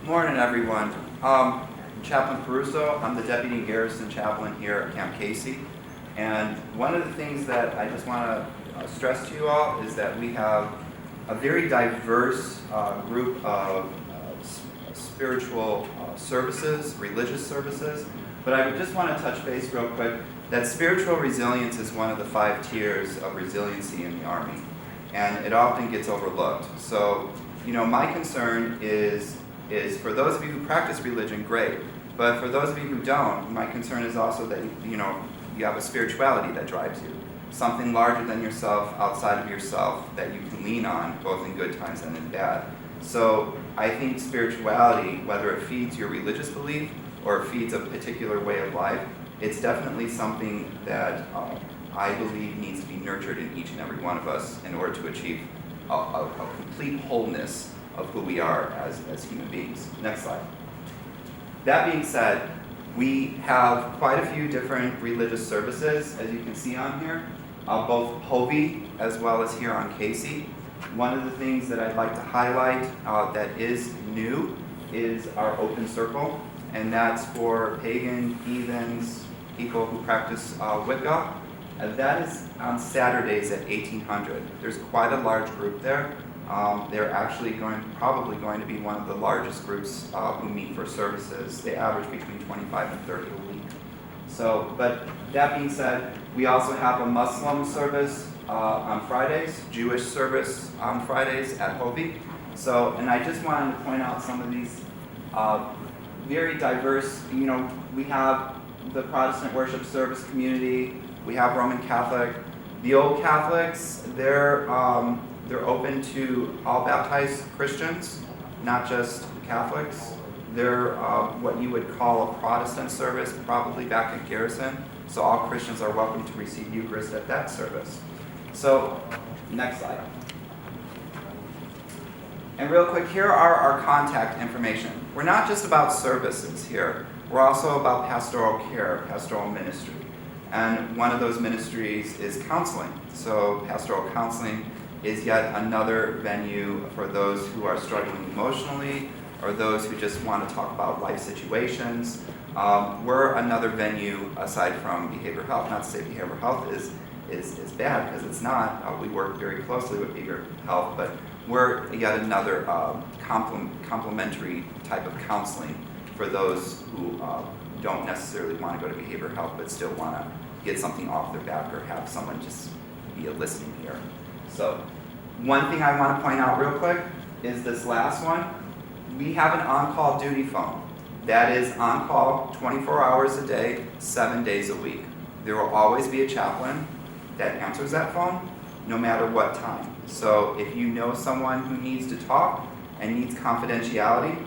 Morning, everyone. Chaplain Caruso. I'm the Deputy Garrison Chaplain here at Camp Casey. And one of the things that I just want to stress to you all is that we have a very diverse group of spiritual services, religious services. But I would just want to touch base real quick that spiritual resilience is one of the 5 tiers of resiliency in the Army. And it often gets overlooked. So, my concern is for those of you who practice religion, great. But for those of you who don't, my concern is also that, you have a spirituality that drives you. Something larger than yourself, outside of yourself, that you can lean on, both in good times and in bad. So I think spirituality, whether it feeds your religious belief or it feeds a particular way of life, it's definitely something that I believe needs to be nurtured in each and every one of us in order to achieve a complete wholeness of who we are as human beings. Next slide. That being said, we have quite a few different religious services, as you can see on here, both Hovey as well as here on Casey. One of the things that I'd like to highlight that is new is our open circle, and that's for pagan, heathens, people who practice Wicca. That is on Saturdays at 1800. There's quite a large group there. They're actually probably going to be one of the largest groups who meet for services. They average between 25 and 30 a week. So, but that being said, we also have a Muslim service on Fridays, Jewish service on Fridays at Hovey. So, and I just wanted to point out some of these very diverse, we have the Protestant worship service community, we have Roman Catholic. The old Catholics, they're open to all baptized Christians, not just Catholics. They're what you would call a Protestant service, probably back at Garrison. So all Christians are welcome to receive Eucharist at that service. So, next slide. And real quick, here are our contact information. We're not just about services here. We're also about pastoral care, pastoral ministry. And one of those ministries is counseling. So pastoral counseling is yet another venue for those who are struggling emotionally or those who just want to talk about life situations. We're another venue aside from behavioral health. Not to say behavioral health is bad, because it's not. We work very closely with behavioral health, but we're yet another complementary type of counseling for those who don't necessarily want to go to behavioral health but still want to get something off their back or have someone just be a listening ear. So one thing I want to point out real quick is this last one. We have an on-call duty phone. That is on-call 24 hours a day, 7 days a week. There will always be a chaplain that answers that phone, no matter what time. So if you know someone who needs to talk and needs confidentiality,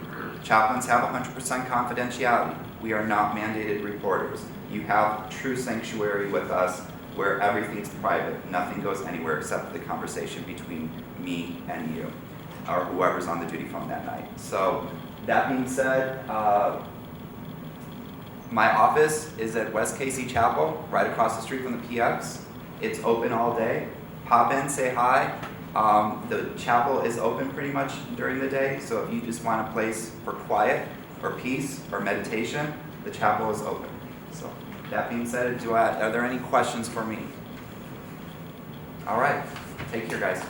chaplains have 100% confidentiality. We are not mandated reporters. You have true sanctuary with us where everything's private. Nothing goes anywhere except the conversation between me and you, or whoever's on the duty phone that night. So that being said, my office is at West Casey Chapel, right across the street from the PX. It's open all day. Pop in, say hi. The chapel is open pretty much during the day, so if you just want a place for quiet or peace or meditation, the chapel is open. So that being said, are there any questions for me? All right, take care, guys.